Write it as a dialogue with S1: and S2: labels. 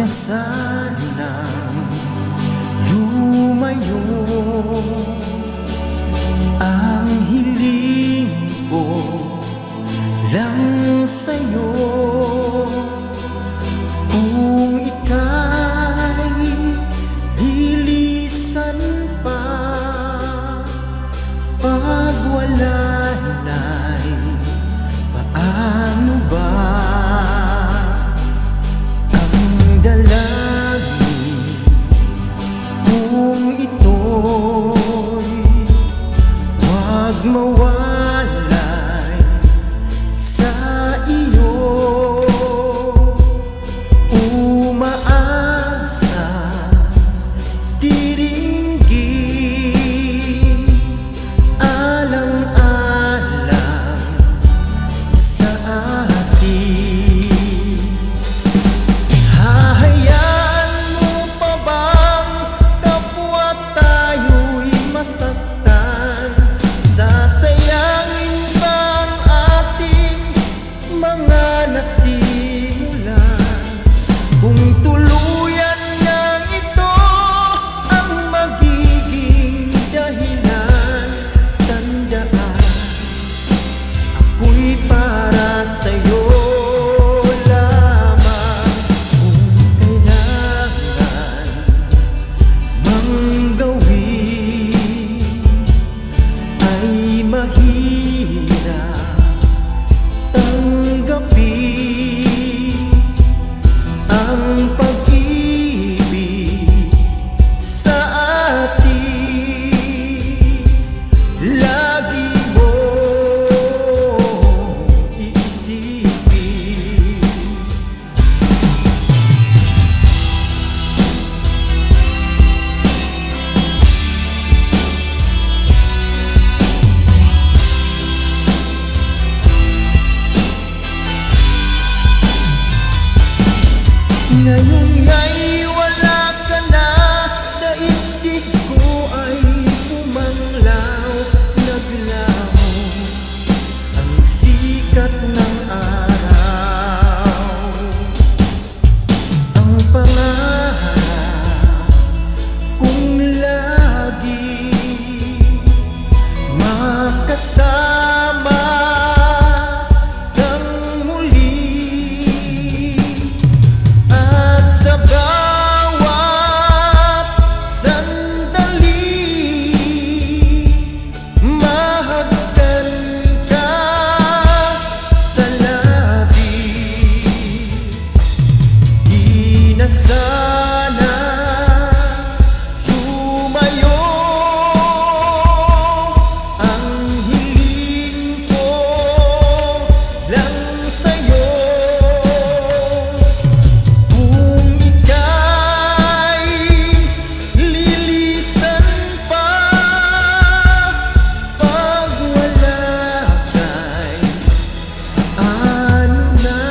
S1: na sanang lumayo. Ang hiling ko lang sa'yo, kung ika'y lilisan pa, pag wala na'y paano ba? Ang dalangin kung ito'y huwag mawalay sa iyo. Umaasa, diringgin, alang-alang sa atin. Hahayaan mo pa bang kapwa tayo'y masaktan? Sasayangin ba ang ating mga nasimulan? Kung tuluyan ngang ito ang magiging dahilan, tandaan, ako'y para sa'yo lamang. Kung kailangan mang gawin ay mahirap tanggapin, ang pag-ibig sa atin lagi mong iisipin. Ngayon nga'y wala ka na, daigdig ko ay pumanglaw. Naglaho ang sikat ng araw. Ang pangarap kong lagi makasama kang muli, at sa bawat sandali mahagdan ka sa labi. Di na sana lumayo ang hiling ko lang sa'yo. Kung ika'y lilisan pa, pag wala ka'y ano na.